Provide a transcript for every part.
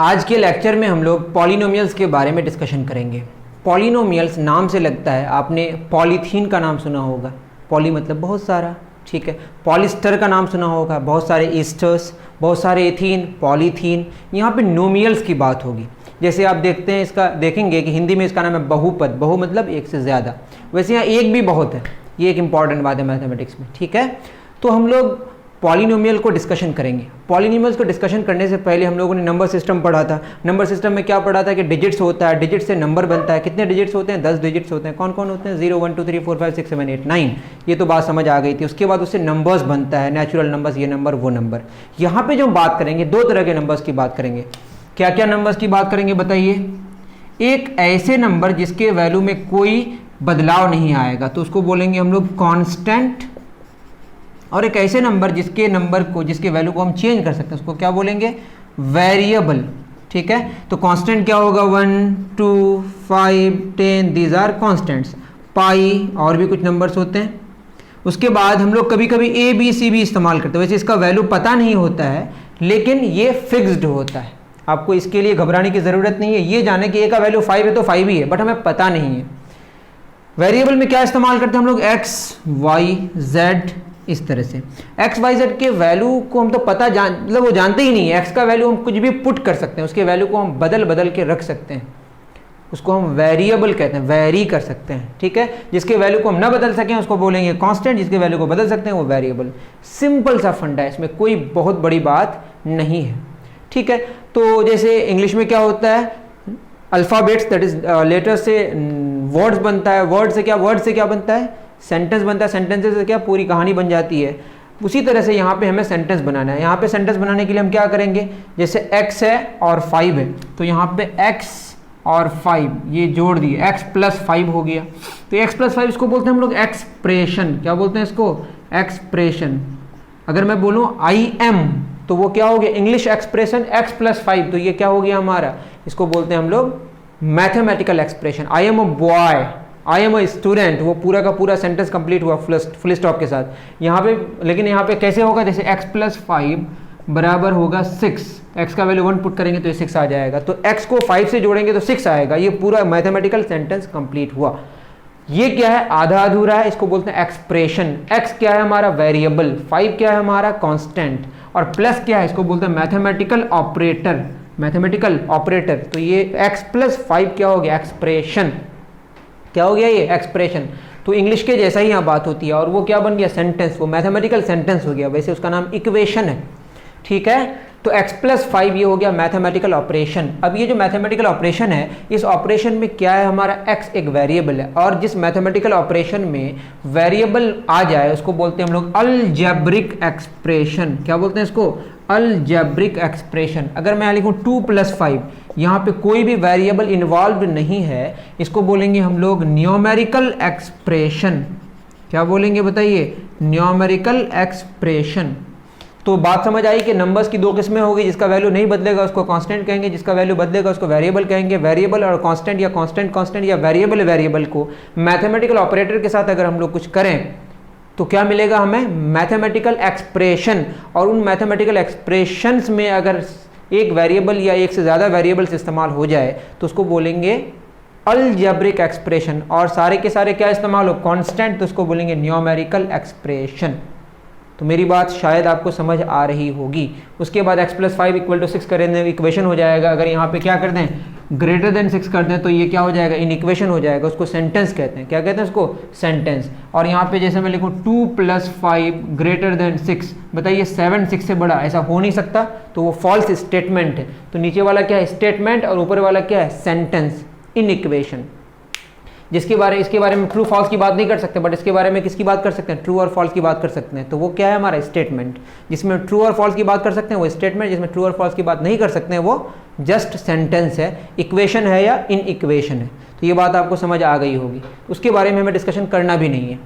आज के लेक्चर में हम लोग पॉलिनोमियल्स के बारे में डिस्कशन करेंगे। पॉलिनोमियल्स नाम से लगता है, आपने पॉलीथीन का नाम सुना होगा, पॉली मतलब बहुत सारा, ठीक है। पॉलिस्टर का नाम सुना होगा, बहुत सारे ईस्टर्स, बहुत सारे एथीन, पॉलीथीन। यहाँ पे नोमियल्स की बात होगी। जैसे आप देखते हैं, इसका देखेंगे कि हिंदी में इसका नाम है बहुपद, बहु मतलब एक से ज़्यादा। वैसे यहाँ एक भी बहुत है, ये एक इंपॉर्टेंट बात है मैथमेटिक्स में, ठीक है। तो हम लोग पॉलिनोमियल को डिस्कशन करेंगे। पॉलिनोमियल्स को डिस्कशन करने से पहले हम लोगों ने नंबर सिस्टम पढ़ा था। नंबर सिस्टम में क्या पढ़ा था कि डिजिट्स होता है, डिजिट से नंबर बनता है। कितने डिजिट्स होते हैं? 10 डिजिट्स होते हैं। कौन कौन होते हैं? 0 1 2 3 4 5 6 7 8 9। ये तो बात समझ आ गई थी। उसके बाद उससे नंबर्स बनता है, नेचुरल नंबर्स, ये नंबर वो नंबर। यहाँ पे जो हम बात करेंगे, दो तरह के नंबर्स की बात करेंगे। क्या क्या नंबर्स की बात करेंगे बताइए? एक ऐसे नंबर जिसके वैल्यू में कोई बदलाव नहीं आएगा तो उसको बोलेंगे हम लोग कांस्टेंट, और एक ऐसे नंबर जिसके वैल्यू को हम चेंज कर सकते हैं उसको क्या बोलेंगे? वेरिएबल, ठीक है। तो कांस्टेंट क्या होगा? 1 2 5 10, दीज आर कांस्टेंट्स। पाई और भी कुछ नंबर्स होते हैं। उसके बाद हम लोग कभी कभी ए बी सी भी इस्तेमाल करते हैं। वैसे इसका वैल्यू पता नहीं होता है, लेकिन ये फिक्स्ड होता है। आपको इसके लिए घबराने की ज़रूरत नहीं है। ये जाने कि ए का वैल्यू 5 है तो 5 ही है, बट हमें पता नहीं है। वेरिएबल में क्या इस्तेमाल करते हैं हम लोग? एक्स वाई जेड, इस तरह से। एक्स वाई जेड के वैल्यू को हम तो मतलब वो जानते ही नहीं है। एक्स का वैल्यू हम कुछ भी पुट कर सकते हैं, उसके वैल्यू को हम बदल के रख सकते हैं। उसको हम वेरिएबल कहते हैं, वेरी कर सकते हैं, ठीक है। जिसके वैल्यू को हम ना बदल सकें उसको बोलेंगे कांस्टेंट, जिसके वैल्यू को बदल सकते हैं वो वेरिएबल। सिंपल सा फंडा है, इसमें कोई बहुत बड़ी बात नहीं है, ठीक है। तो जैसे इंग्लिश में क्या होता है? अल्फ़ाबेट्स, दैट इज लेटर से वर्ड्स बनता है। वर्ड से क्या बनता है? सेंटेंस बनता है। सेंटेंसेस से क्या? पूरी कहानी बन जाती है। उसी तरह से यहाँ पे हमें सेंटेंस बनाना है। यहाँ पे सेंटेंस बनाने के लिए हम क्या करेंगे? जैसे x है और 5 है, तो यहाँ पे x और 5 ये जोड़ दिए, x + 5 हो गया। तो x + 5 इसको बोलते हैं हम लोग एक्सप्रेशन। क्या बोलते हैं इसको? एक्सप्रेशन। अगर मैं बोलूँ I am, तो वो क्या हो गया? इंग्लिश एक्सप्रेशन x + 5, तो ये क्या हो गया हमारा? इसको बोलते हैं हम लोग mathematical expression. I am a boy, I am a student, वो पूरा का पूरा सेंटेंस कंप्लीट हुआ फुल स्टॉप के साथ। यहाँ पे लेकिन यहाँ पे कैसे होगा? जैसे x + 5 बराबर होगा 6, x का वैल्यू 1 पुट करेंगे तो ये 6 आ जाएगा। तो x को 5 से जोड़ेंगे तो 6 आएगा। ये पूरा मैथमेटिकल सेंटेंस कंप्लीट हुआ। ये क्या है? आधा अधूरा है, इसको बोलते हैं एक्सप्रेशन। x क्या है हमारा? वेरिएबल। 5 क्या है हमारा? कांस्टेंट। और प्लस क्या है? इसको बोलते हैं मैथमेटिकल ऑपरेटर। Mathematical operator. तो ये x + 5 क्या हो गया? एक्सप्रेशन। क्या हो गया? ये एक्सप्रेशन। तो इंग्लिश के जैसा ही यहाँ बात होती है, और वो क्या बन गया? सेंटेंस। वो मैथमेटिकल सेंटेंस हो गया। वैसे उसका नाम इक्वेशन है, ठीक है। तो x + 5 ये हो गया मैथमेटिकल ऑपरेशन। अब ये जो मैथमेटिकल ऑपरेशन है, इस ऑपरेशन में क्या है हमारा? x एक वेरिएबल है, और जिस मैथमेटिकल ऑपरेशन में वेरिएबल आ जाए उसको बोलते हैं हम लोग अलजेब्रिक एक्सप्रेशन। क्या बोलते हैं इसको? Algebraic expression. अगर मैं लिखूँ 2 + 5, यहाँ पे कोई भी वेरिएबल इन्वॉल्व नहीं है, इसको बोलेंगे हम लोग न्यूमेरिकल एक्सप्रेशन। क्या बोलेंगे बताइए? Numerical expression. तो बात समझ आई कि नंबर्स की दो किस्में होगी। जिसका वैल्यू नहीं बदलेगा उसको कांस्टेंट कहेंगे, जिसका वैल्यू बदलेगा उसको वेरिएबल कहेंगे। वेरिएबल और कांस्टेंट या कांस्टेंट या वेरिएबल को मैथमेटिकल ऑपरेटर के साथ अगर हम लोग कुछ करें तो क्या मिलेगा हमें? Mathematical expression. और उन मैथमेटिकल एक्सप्रेशंस में अगर एक वेरिएबल या एक से ज़्यादा वेरिएबल्स इस्तेमाल हो जाए तो उसको बोलेंगे अलजेब्रिक एक्सप्रेशन। और सारे के सारे क्या इस्तेमाल हो? कांस्टेंट, तो उसको बोलेंगे न्यूमेरिकल एक्सप्रेशन। तो मेरी बात शायद आपको समझ आ रही होगी। उसके बाद x + 5 = 6 करें, इक्वेशन हो जाएगा। अगर यहाँ पे क्या कर दें? > 6 कर दें तो ये क्या हो जाएगा? इन इक्वेशन हो जाएगा। उसको सेंटेंस कहते हैं। क्या कहते हैं उसको? सेंटेंस। और यहाँ पे जैसे मैं लिखूँ 2 + 5 > 6, बताइए 7 6 से बड़ा? ऐसा हो नहीं सकता, तो वो फॉल्स स्टेटमेंट है। तो नीचे वाला क्या है? स्टेटमेंट, और ऊपर वाला क्या है? Sentence, in equation. इसके बारे में ट्रू फॉल्स की बात नहीं कर सकते, बट इसके बारे में किसकी बात कर सकते हैं? ट्रू और फॉल्स की बात कर सकते हैं। तो वो क्या है हमारा? स्टेटमेंट। जिसमें ट्रू और फॉल्स की बात कर सकते हैं वो स्टेटमेंट, जिसमें ट्रू और फॉल्स की बात नहीं कर सकते हैं वो जस्ट सेंटेंस है, इक्वेशन है या इन इक्वेशन है। तो ये बात आपको समझ आ गई होगी। उसके बारे में हमें डिस्कशन करना भी नहीं है।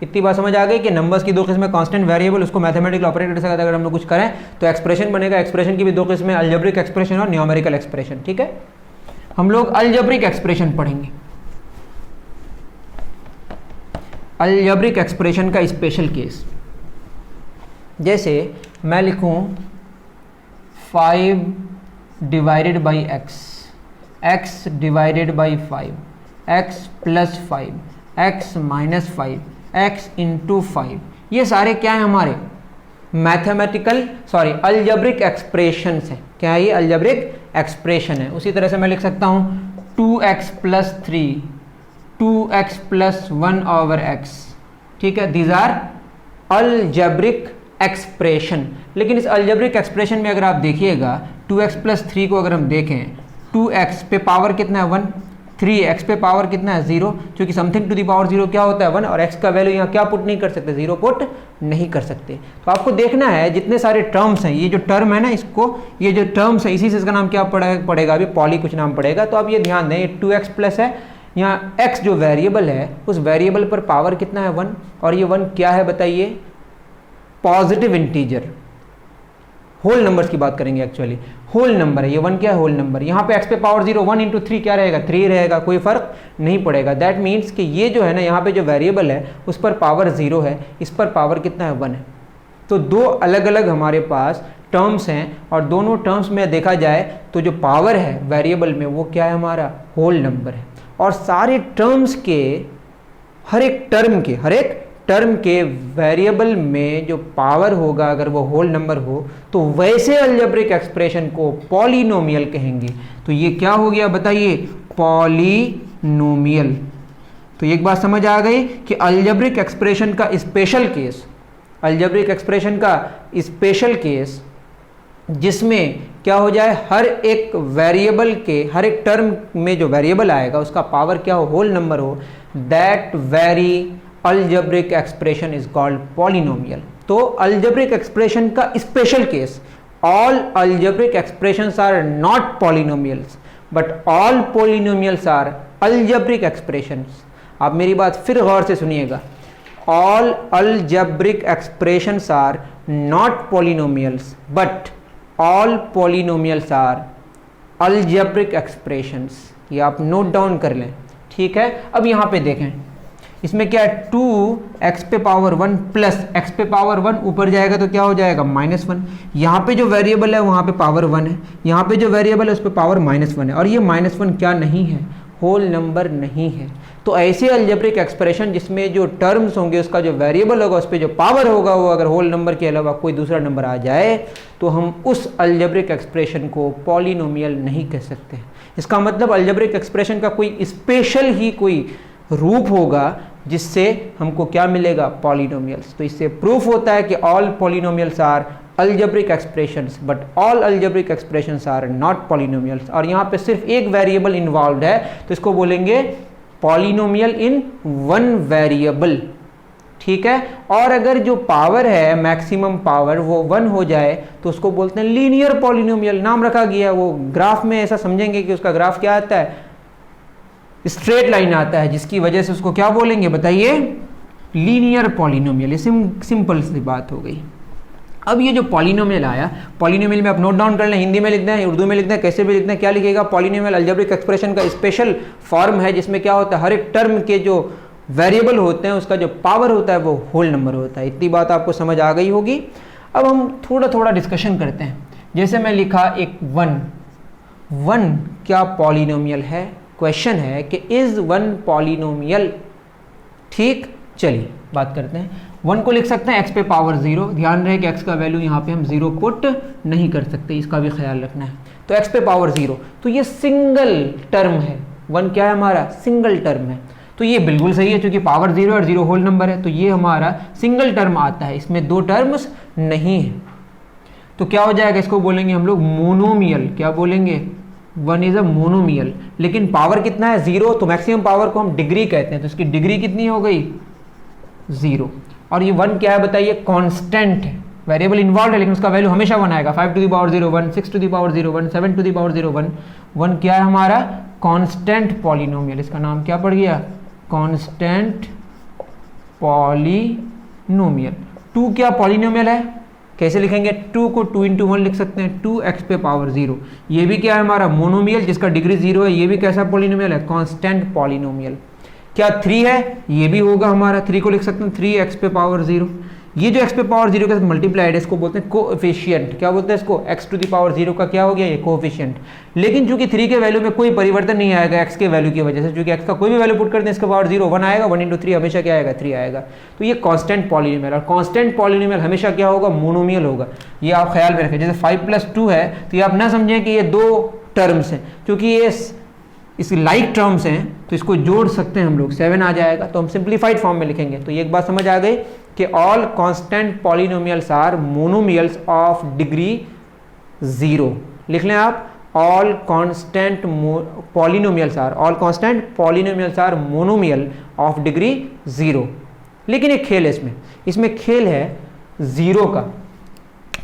इतनी बात समझ आ गई कि नंबर्स की दो किस्में, कांस्टेंट, वेरिएबल, उसको मैथमेटिकल ऑपरेटर के साथ अगर हम लोग कुछ करें तो एक्सप्रेशन बनेगा। एक्सप्रेशन की भी दो किस्में, अलजेब्रिक एक्सप्रेशन और न्यूमेरिकल एक्सप्रेशन, ठीक है। हम लोग अलजेब्रिक एक्सप्रेशन पढ़ेंगे। अलजेब्रिक एक्सप्रेशन का स्पेशल केस। जैसे मैं लिखूं 5 divided by x, x divided by 5, x plus 5, x minus 5, x into 5, ये सारे क्या हैं हमारे अलजेब्रिक एक्सप्रेशंस हैं। क्या है ये? अलजेब्रिक एक्सप्रेशन है। उसी तरह से मैं लिख सकता हूँ 2x plus 3, 2x plus 1 over x, ठीक है, दीज आर अलजेब्रिक एक्सप्रेशन। लेकिन इस अलजेब्रिक एक्सप्रेशन में अगर आप देखिएगा 2x प्लस 3 को अगर हम देखें, 2x पे पावर कितना है 1, 3x पे पावर कितना है 0, क्योंकि समथिंग टू द पावर 0 क्या होता है 1, और x का वैल्यू यहाँ क्या पुट नहीं कर सकते, 0 पुट नहीं कर सकते। तो आपको देखना है जितने सारे टर्म्स हैं, ये जो टर्म है ना, इसको ये जो टर्म्स है इसी से इसका नाम क्या पड़ेगा, अभी पॉली कुछ नाम पड़ेगा। तो आप ये ध्यान दें, ये 2x प्लस है, यहाँ x जो वेरिएबल है उस वेरिएबल पर पावर कितना है 1, और ये 1 क्या है बताइए, पॉजिटिव इंटीजर, होल नंबर्स की बात करेंगे, एक्चुअली होल नंबर है ये 1, क्या है होल नंबर। यहाँ पे x पे पावर 0, 1 इंटू 3 क्या रहेगा 3 रहेगा, कोई फर्क नहीं पड़ेगा। दैट मीन्स कि ये जो है ना यहाँ पे जो वेरिएबल है उस पर पावर 0 है, इस पर पावर कितना है 1 है। तो दो अलग अलग हमारे पास टर्म्स हैं, और दोनों टर्म्स में देखा जाए तो जो पावर है वेरिएबल में वो क्या है हमारा होल नंबर है। और सारे टर्म्स के हर एक टर्म के वेरिएबल में जो पावर होगा अगर वो होल नंबर हो तो वैसे अलजेब्रिक एक्सप्रेशन को पॉलिनोमियल कहेंगे। तो ये क्या हो गया बताइए, पॉलिनोमियल। तो एक बात समझ आ गई कि अलजेब्रिक एक्सप्रेशन का स्पेशल केस, जिसमें क्या हो जाए, हर एक वेरिएबल के हर एक टर्म में जो वेरिएबल आएगा उसका पावर क्या हो, होल नंबर हो, that very algebraic expression is called polynomial. तो अलजेब्रिक एक्सप्रेशन का special case, all algebraic expressions are not polynomials but all polynomials are algebraic expressions. आप मेरी बात फिर गौर से सुनिएगा, all algebraic expressions are not polynomials but all polynomials are algebraic expressions. ये आप नोट डाउन कर लें, ठीक है। अब यहाँ पे देखें, इसमें क्या है, 2x पे पावर 1 प्लस x पे पावर 1, ऊपर जाएगा तो क्या हो जाएगा -1। यहाँ पे जो वेरिएबल है वहाँ पे पावर 1 है, यहाँ पे जो वेरिएबल है उस पर पावर -1 है, और ये -1 क्या नहीं है, होल नंबर नहीं है। तो ऐसे अलजेब्रिक एक्सप्रेशन जिसमें जो टर्म्स होंगे उसका जो वेरिएबल होगा उस पर जो पावर होगा वो अगर होल नंबर के अलावा कोई दूसरा नंबर आ जाए तो हम उस अलजेब्रिक एक्सप्रेशन को पॉलिनोमियल नहीं कह सकते। इसका मतलब अलजेब्रिक एक्सप्रेशन का कोई स्पेशल ही कोई रूप होगा जिससे हमको क्या मिलेगा, पॉलिनोमियल्स। तो इससे प्रूफ होता है कि all polynomials are algebraic expressions but all algebraic expressions are not polynomials. और यहाँ पे सिर्फ एक वेरिएबल इन्वॉल्व है तो इसको बोलेंगे पॉलिनोमियल इन वन वेरिएबल, ठीक है। और अगर जो पावर है मैक्सिमम पावर वो 1 हो जाए तो उसको बोलते हैं लीनियर पॉलिनोमियल, नाम रखा गया है। वो ग्राफ में ऐसा समझेंगे कि उसका ग्राफ क्या आता है, स्ट्रेट लाइन आता है, जिसकी वजह से उसको क्या बोलेंगे बताइए, लीनियर पॉलिनोमियल। ये सिंपल सी बात हो गई। अब ये जो पॉलिनोमियल आया, पॉलिनोमियल में आप नोट डाउन कर लें, हिंदी में लिखते हैं, उर्दू में लिखते हैं, कैसे भी लिखते हैं, क्या लिखेगा, पॉलिनोमियल अलजेब्रिक एक्सप्रेशन का स्पेशल फॉर्म है जिसमें क्या होता है, हर एक टर्म के जो वेरिएबल होते हैं उसका जो पावर होता है वो होल नंबर होता है। इतनी बात आपको समझ आ गई होगी। अब हम थोड़ा थोड़ा डिस्कशन करते हैं। जैसे मैं लिखा एक 1 क्या पॉलिनोमियल है, क्वेश्चन है कि इज 1 पॉलिनोमियल, ठीक। चलिए बात करते हैं। 1 को लिख सकते हैं x पे पावर 0, ध्यान रहे कि x का वैल्यू यहाँ पे हम 0 पुट नहीं कर सकते, इसका भी ख्याल रखना है। तो x पे पावर 0, तो ये सिंगल टर्म है, 1 क्या है हमारा, सिंगल टर्म है। तो ये बिल्कुल सही है क्योंकि पावर 0 और 0 होल नंबर है, तो ये हमारा सिंगल टर्म आता है, इसमें 2 टर्म्स नहीं है। तो क्या हो जाएगा, इसको बोलेंगे हम लोग मोनोमियल। क्या बोलेंगे, 1 इज अ मोनोमियल। लेकिन पावर कितना है 0, तो मैक्सिमम पावर को हम डिग्री कहते हैं, तो इसकी डिग्री कितनी हो गई 0। और ये 1 क्या है बताइए, कांस्टेंट है, वेरिएबल इन्वॉल्व है लेकिन उसका वैल्यू हमेशा 1 आएगा। 5 to the power 0 1, 6 to the power 0 1, 7 to the power 0 1। 1 क्या है हमारा, कांस्टेंट पॉलिनोमियल, इसका नाम क्या पड़ गया, कांस्टेंट पॉलिनोमियल। 2 क्या पॉलिनोमियल है, कैसे लिखेंगे, 2 को 2 into 1 लिख सकते हैं, 2x पे पावर 0। ये भी क्या है हमारा मोनोमियल जिसका डिग्री 0 है, ये भी कैसा पॉलिनोमियल है, कांस्टेंट पॉलिनोमियल। क्या 3 है, ये भी होगा हमारा, 3 को लिख सकते हैं 3x पे पावर 0। ये जो x पे पावर 0 के साथ मल्टीप्लाइड है इसको बोलते हैं कोएफिशिएंट। क्या बोलते हैं इसको? x टू द पावर 0 का क्या हो गया? ये कोएफिशिएंट। लेकिन चूंकि 3 के वैल्यू में कोई परिवर्तन नहीं आएगा x के वैल्यू की वजह से, चूंकि x का कोई भी वैल्यू पुट करते हैं इसका पावर 0 1 आएगा, 1 इंटू 3 हमेशा क्या आएगा? 3 आएगा। तो ये कांस्टेंट पॉलिनोमियल, और कांस्टेंट पॉलिनोमियल हमेशा क्या होगा? मोनोमियल होगा। ये आप ख्याल में रखें। जैसे 5 + 2 है तो ये आप ना समझें कि ये दो टर्म्स हैं, क्योंकि ये इसकी लाइक टर्म्स हैं तो इसको जोड़ सकते हैं हम लोग, 7 आ जाएगा। तो हम सिंप्लीफाइड फॉर्म में लिखेंगे। तो ये एक बात समझ आ गई कि all constant polynomials are monomials of degree 0। लिख लें आप, all constant polynomials are monomial of degree 0। लेकिन एक खेल है इसमें खेल है 0 का।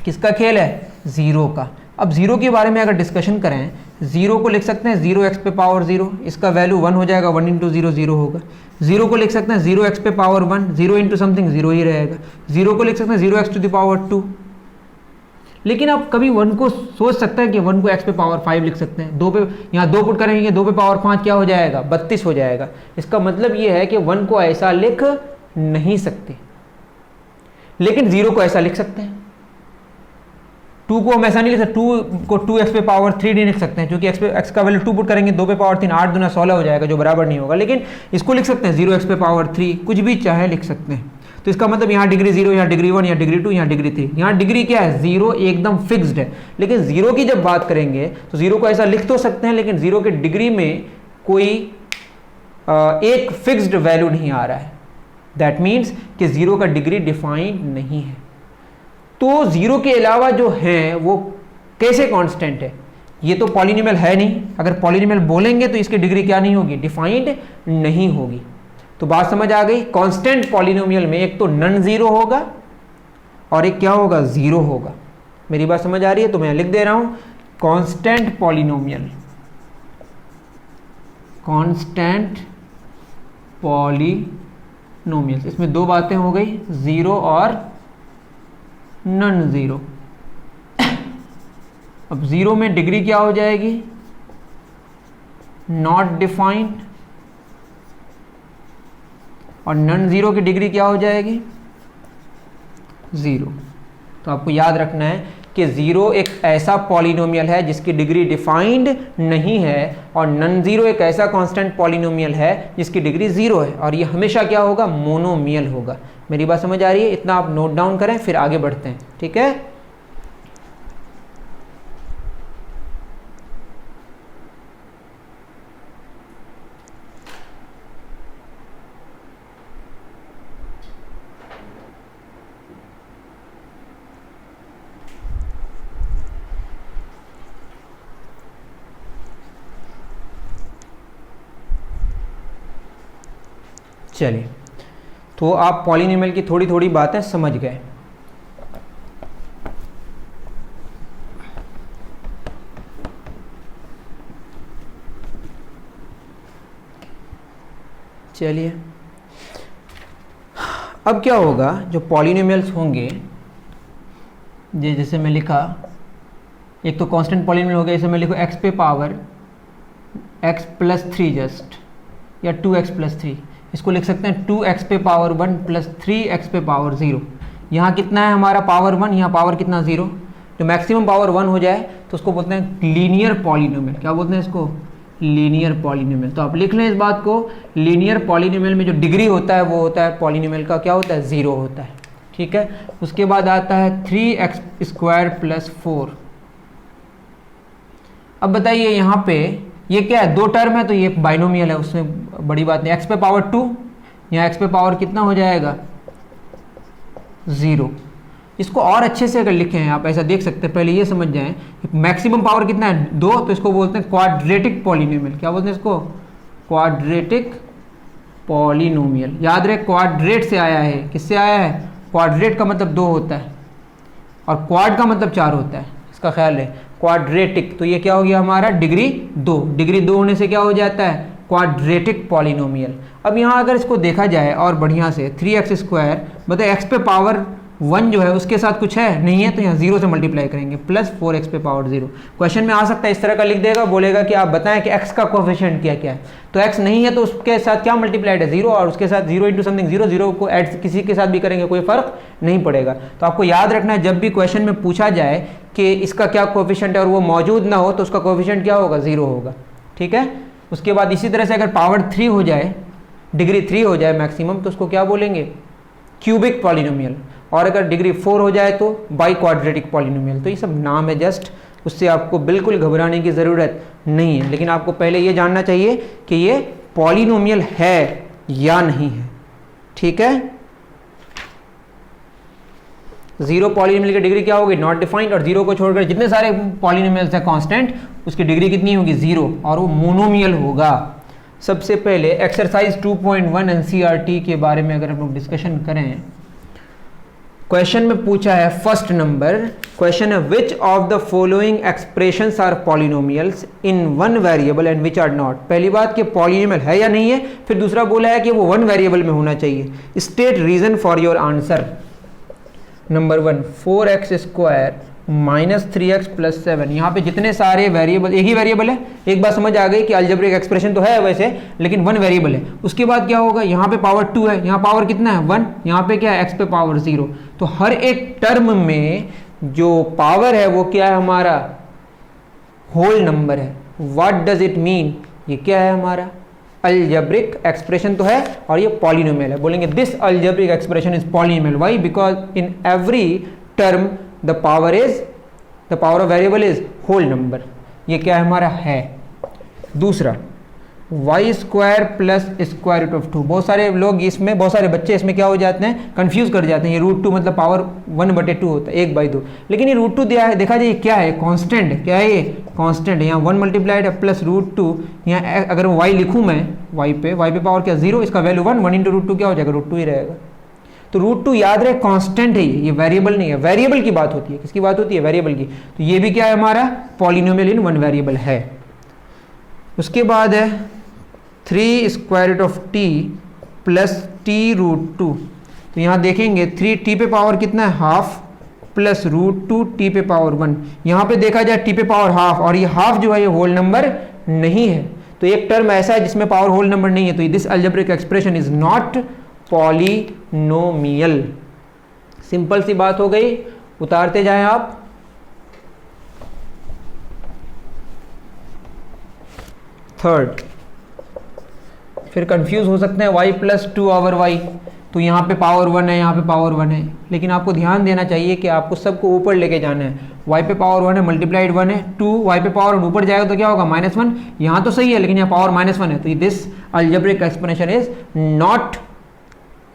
किसका खेल है? 0 का। अब 0 के बारे में अगर डिस्कशन करें, 0 को लिख सकते हैं 0x पे पावर 0, इसका वैल्यू 1 हो जाएगा, 1 इंटू 0 0 होगा। 0 को लिख सकते हैं 0x पे पावर 1, 0 इंटू समथिंग 0 ही रहेगा। 0 को लिख सकते हैं 0x टू द पावर 2। लेकिन आप कभी 1 को सोच सकते हैं कि 1 को x पे पावर 5 लिख सकते हैं। 2 पे यहाँ 2 पुट करेंगे, 2 पे पावर 5 क्या हो जाएगा? 32 हो जाएगा। इसका मतलब ये है कि 1 को ऐसा लिख नहीं सकते, लेकिन 0 को ऐसा लिख सकते हैं। 2 को हम ऐसा नहीं लिख सकते, 2 को 2x पे पावर 3 नहीं लिख सकते हैं, क्योंकि x का वैल्यू 2 पुट करेंगे, 2 पे पावर 3, 8 दूना 16 हो जाएगा, जो बराबर नहीं होगा। लेकिन इसको लिख सकते हैं 0x पे पावर 3, कुछ भी चाहे लिख सकते हैं। तो इसका मतलब यहाँ डिग्री 0, यहाँ डिग्री 1, यहाँ डिग्री 2, यहाँ डिग्री 3। यहाँ डिग्री क्या है? 0 एकदम फिक्स्ड है। लेकिन 0 की जब बात करेंगे तो 0 को ऐसा लिख तो सकते हैं, लेकिन 0 के डिग्री में कोई एक फिक्स्ड वैल्यू नहीं आ रहा है। दैट मीन्स कि 0 का डिग्री डिफाइंड नहीं है। तो 0 के अलावा जो है वो कैसे कांस्टेंट है? ये तो पॉलिनोमियल है नहीं। अगर पॉलिनोमियल बोलेंगे तो इसकी डिग्री क्या नहीं होगी? डिफाइंड नहीं होगी। तो बात समझ आ गई। कांस्टेंट पॉलिनोमियल में एक तो नॉन जीरो होगा और एक क्या होगा? 0 होगा। मेरी बात समझ आ रही है? तो मैं लिख दे रहा हूं कांस्टेंट पॉलिनोमियल, कांस्टेंट पॉलिनोमियल। इसमें दो बातें हो गई, 0 और नॉन जीरो। अब 0 में डिग्री क्या हो जाएगी? Not defined. और नॉन जीरो की डिग्री क्या हो जाएगी? 0। तो आपको याद रखना है कि 0 एक ऐसा पॉलिनोमियल है जिसकी डिग्री डिफाइंड नहीं है, और नॉन जीरो एक ऐसा कांस्टेंट पॉलिनोमियल है जिसकी डिग्री 0 है, और ये हमेशा क्या होगा? मोनोमियल होगा। मेरी बात समझ आ रही है? इतना आप नोट डाउन करें, फिर आगे बढ़ते हैं। ठीक है? चलिए, तो आप पॉलिनोमियल की थोड़ी थोड़ी बातें समझ गए। चलिए, अब क्या होगा? जो पॉलिनोमियल्स होंगे, जैसे मैं लिखा, एक तो कांस्टेंट पॉलिनोमियल हो गया, जैसे मैं लिखूँ x पे पावर x प्लस 3 जस्ट, या 2x प्लस 3। इसको लिख सकते हैं 2x पे पावर 1 प्लस 3x पे पावर 0। यहाँ कितना है हमारा? पावर 1, यहाँ पावर कितना? 0। तो मैक्सिमम पावर 1 हो जाए तो उसको बोलते हैं लीनियर पॉलिनोमियल। क्या बोलते हैं इसको? Linear polynomial. तो आप लिख लें इस बात को, लीनियर पॉलिनोमियल में जो डिग्री होता है वो होता है पॉलिनोमियल का क्या होता है? 0 होता है। ठीक है? उसके बाद आता है 3x² प्लस 4। अब बताइए यहाँ पे ये क्या है? 2 टर्म है तो ये बाइनोमियल है, उसमें बड़ी बात नहीं। x पे पावर 2, यहाँ x पे पावर कितना हो जाएगा? 0। इसको और अच्छे से अगर लिखें आप, ऐसा देख सकते हैं, पहले ये समझ जाएं मैक्सिमम पावर कितना है? 2। तो इसको बोलते हैं क्वाड्रेटिक पॉलिनोमियल। क्या बोलते हैं इसको? Quadratic polynomial. याद रहे, क्वाड्रेट से आया है। किससे आया है? क्वाड्रेट का मतलब 2 होता है, और क्वाड का मतलब 4 होता है। इसका ख्याल है, क्वाड्रेटिक। तो ये क्या हो गया हमारा? डिग्री 2। डिग्री 2 होने से क्या हो जाता है? Quadratic polynomial. अब यहाँ अगर इसको देखा जाए और बढ़िया से, 3x² मतलब x पे पावर 1 जो है उसके साथ कुछ है नहीं है, तो यहाँ 0 से मल्टीप्लाई करेंगे प्लस 4x पे पावर 0। क्वेश्चन में आ सकता है इस तरह का लिख देगा, बोलेगा कि आप बताएं कि x का कोफिशिएंट क्या क्या है, तो x नहीं है तो उसके साथ क्या मल्टीप्लाइड है 0, और उसके साथ 0 इंटू समथिंग 0, 0 को ऐड किसी के साथ भी करेंगे कोई फर्क नहीं पड़ेगा। तो आपको याद रखना है जब भी क्वेश्चन में पूछा जाए कि इसका क्या कोफिशिएंट है और वो मौजूद ना हो तो उसका कोफिशिएंट क्या होगा, 0 होगा। ठीक है, उसके बाद इसी तरह से अगर पावर 3 हो जाए, डिग्री 3 हो जाए मैक्सिमम, तो उसको क्या बोलेंगे, क्यूबिक पॉलिनोमियल, और अगर डिग्री 4 हो जाए तो बाई क्वाड्रेटिक पॉलिनोमियल। तो ये सब नाम है जस्ट, उससे आपको बिल्कुल घबराने की ज़रूरत नहीं है, लेकिन आपको पहले ये जानना चाहिए कि ये पॉलिनोमियल है या नहीं है। ठीक है, 0 पॉलिनोमियल की डिग्री क्या होगी, नॉट डिफाइंड, और 0 को छोड़कर जितने सारे पॉलिनोमियल्स हैं कांस्टेंट, उसकी डिग्री कितनी होगी, 0, और वो मोनोमियल होगा। सबसे पहले एक्सरसाइज 2.1 एनसीईआरटी के बारे में अगर हम लोग डिस्कशन करें, क्वेश्चन में पूछा है फर्स्ट नंबर, क्वेश्चन है which of the following expressions are polynomials in one variable and which are not. पहली बात कि पॉलिनोमियल है या नहीं है, फिर दूसरा बोला है कि वो वन वेरिएबल में होना चाहिए। State reason for your answer. Number 1, 4x square minus 3x plus 7। यहाँ पे जितने सारे वेरिएबल, एक ही वेरिएबल है, एक बात समझ आ गई कि अलजेब्रिक एक्सप्रेशन तो है वैसे, लेकिन वन वेरिएबल है। उसके बाद क्या होगा, यहाँ पे पावर 2 है, यहाँ पावर कितना है 1, यहाँ पे क्या है x पे पावर 0। तो हर एक टर्म में जो पावर है वो क्या है हमारा, होल नंबर है। व्हाट डज इट मीन, ये क्या है हमारा अलजेब्रिक एक्सप्रेशन तो है और ये पॉलिनोमियल है। बोलेंगे this algebraic expression is polynomial. Why, because in every term the power of variable is whole number। ये क्या है हमारा है। दूसरा, y square plus square root of 2। बहुत सारे लोग इसमें, बहुत सारे बच्चे इसमें क्या हो जाते हैं, कंफ्यूज कर जाते हैं। ये रूट 2 मतलब पावर 1/2 होता है, 1/2, लेकिन ये रूट 2 दिया है, देखा जाए ये क्या है, कांस्टेंट है। क्या है ये, कांस्टेंट है। यहाँ 1 मल्टीप्लाइड है प्लस रूट 2। यहाँ अगर y लिखूँ मैं, y पे पावर क्या 0, इसका वैल्यू 1 इंटू रूट 2 क्या हो जाएगा, रूट 2 ही रहेगा। तो रूट 2 याद रहे कांस्टेंट है, ये वेरिएबल नहीं है। वेरिएबल की बात होती है, किसकी बात होती है, वेरिएबल की। तो ये भी क्या है हमारा पॉलिनोमियल इन वन वेरिएबल है। उसके बाद है 3 square root of t plus t root 2। तो यहाँ देखेंगे 3 t पे पावर कितना है, हाफ, प्लस रूट 2 t पे पावर 1। यहाँ पे देखा जाए t पे पावर हाफ, और ये हाफ जो है ये होल नंबर नहीं है। तो एक टर्म ऐसा है जिसमें पावर होल नंबर नहीं है, तो this algebraic expression is not polynomial. Simple सी बात हो गई, उतारते जाएं आप। थर्ड, फिर कंफ्यूज हो सकते हैं y प्लस 2 ओवर y। तो यहाँ पे पावर 1 है, यहाँ पे पावर 1 है, लेकिन आपको ध्यान देना चाहिए कि आपको सबको ऊपर लेके जाना है। y पे पावर 1 है, मल्टीप्लाइड 1 है, 2 y पे पावर 1 ऊपर जाएगा तो क्या होगा, -1। यहाँ तो सही है, लेकिन यहाँ पावर -1 है। तो this algebraic explanation is not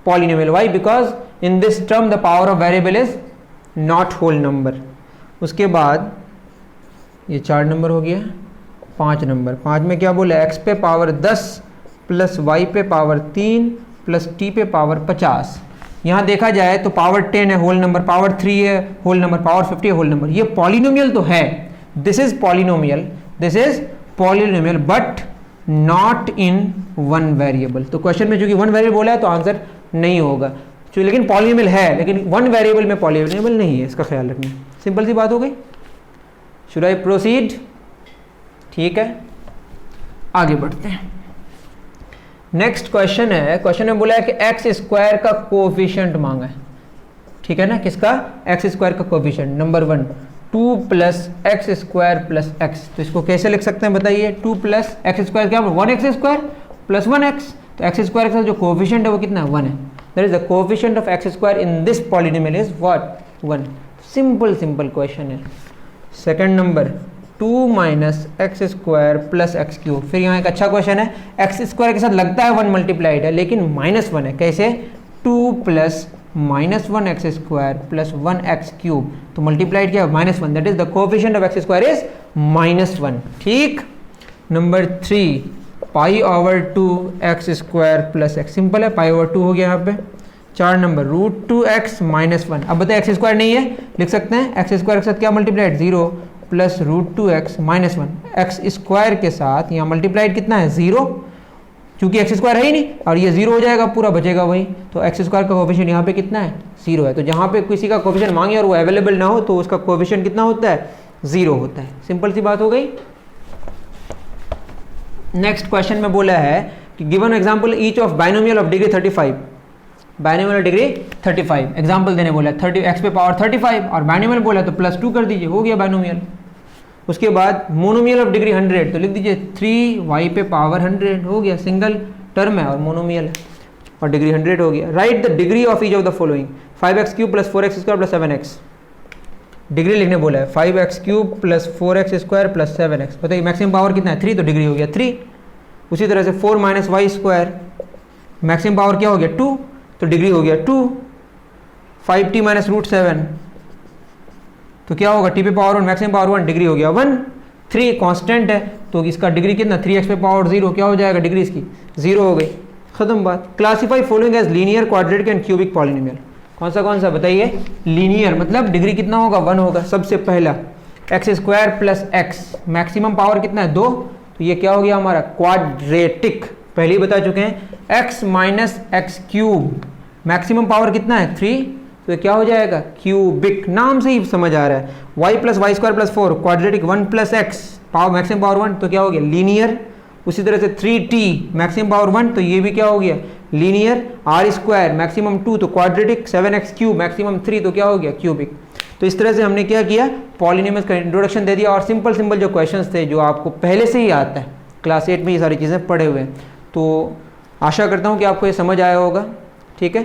polynomial। Why? Because in this term the power of variable is not whole number। उसके बाद ये 4 नंबर हो गया। 5 नंबर, 5 में क्या बोले, x पे पावर 10 प्लस y पे पावर 3 प्लस t पे पावर 50। यहाँ देखा जाए तो पावर 10 है होल नंबर, पावर 3 है होल नंबर, पावर 50 है होल नंबर। ये पॉलिनोमियल तो है, this is polynomial, this is polynomial, but not in one variable. तो क्वेश्चन में चूंकि वन वेरिएबल बोला है तो आंसर नहीं होगा। लेकिन पॉलिनोमियल है, लेकिन वन वेरिएबल में पॉलिनोमियल नहीं है, इसका ख्याल रखना। सिंपल सी बात हो गई। Should I proceed? ठीक है, आगे बढ़ते हैं। नेक्स्ट क्वेश्चन है, क्वेश्चन में बोला है कि एक्स स्क्वायर का कोएफिशिएंट मांगा है। ठीक है ना, किसका, एक्स स्क्वायर का coefficient. Number 1, 2 plus x square plus x. तो इसको कैसे लिख सकते हैं बताइए, 2 प्लस एक्स स्क्वायर क्या, 1x स्क्वायर प्लस 1x। तो एक्स स्क्वायर का जो कोएफिशिएंट है वो कितना है, 1 है। That is the coefficient of x square in this polynomial is what, 1। Simple question है। Second number, 2 minus x square plus x cube. फिर यहाँ एक अच्छा क्वेश्चन है, एक्स स्क्वायर के साथ लगता है 1 मल्टीप्लाइड है, लेकिन -1 है। कैसे, 2 plus -1 x square plus 1 x cube. तो मल्टीप्लाइड क्या है, -1। That is the coefficient of x square is -1। ठीक। Number 3, pi over 2 x square plus x. Simple है, पाई ओवर 2 हो गया यहाँ पे। 4 नंबर, √2x - 1। अब बताए एक्स स्क्वायर नहीं है, लिख सकते हैं एक्स स्क्वायर के साथ क्या multiplied, 0 plus √2x - 1। X square के साथ यहाँ मल्टीप्लाइड कितना है, 0। क्योंकि एक्स स्क्वायर है ही नहीं और ये जीरो हो जाएगा, पूरा बचेगा वही। तो एक्स स्क्वायर का कोफिशिएंट यहाँ पे कितना है, जीरो है। तो जहाँ पे किसी का कोफिशिएंट मांगे और वो अवेलेबल ना हो तो उसका कोफिशिएंट कितना होता है, जीरो होता है। सिंपल सी बात हो गई। नेक्स्ट क्वेश्चन में बोला है कि given example each of binomial of degree 35, binomial degree 35 example देने बोला है, 30 एक्स पे पावर 35 और बाइनोमियल बोला तो +2 कर दीजिए, हो गया बाइनोमियल। उसके बाद मोनोमियल ऑफ डिग्री 100 तो लिख दीजिए 3y पे पावर 100, हो गया, सिंगल टर्म है और मोनोमियल है और डिग्री 100 हो गया। Right the degree of each of the following 5x³ + 4x² + 7x, degree लिखने बोला है 5x³ + 4x² + 7x। बताइए मैक्सिमम पावर कितना है, 3, तो डिग्री हो गया 3। उसी तरह से 4 - y², मैक्सिमम पावर क्या हो गया 2, तो डिग्री हो गया 2। 5t - √7 तो क्या होगा, t पे पावर 1 मैक्सिमम पावर 1, डिग्री हो गया 1। 3 कांस्टेंट है तो इसका डिग्री कितना, 3x पे पावर 0, क्या हो जाएगा डिग्री इसकी 0 हो गई, खत्म बात। Classify following as linear, quadratic and cubic polynomial. कौन सा बताइए, लीनियर मतलब डिग्री कितना होगा 1 होगा। सबसे पहला x² + x, मैक्सिमम पावर कितना है 2, तो ये क्या हो गया हमारा क्वाड्रेटिक, पहले ही बता चुके हैं। x - x³ मैक्सिमम पावर कितना है 3, तो ये क्या हो जाएगा क्यूबिक, नाम से ही समझ आ रहा है। y + y² + 4 quadratic, 1 + x power maximum power 1 तो क्या हो गया लीनियर। उसी तरह से 3t मैक्सिमम पावर 1 तो ये भी क्या हो गया लीनियर। r² मैक्सिमम 2 तो क्वाड्रेटिक, 7x³ मैक्सिमम 3 तो क्या हो गया क्यूबिक। तो इस तरह से हमने क्या किया, पॉलिनोमियल्स का इंट्रोडक्शन दे दिया और सिंपल जो क्वेश्चंस थे जो आपको पहले से ही आता है, क्लास 8 में ये सारी चीज़ें पढ़े हुए हैं। तो आशा करता हूँ कि आपको ये समझ आया होगा, ठीक है।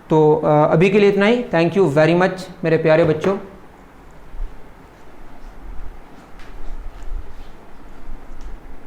तो अभी के लिए इतना ही। थैंक यू वेरी मच मेरे प्यारे बच्चों।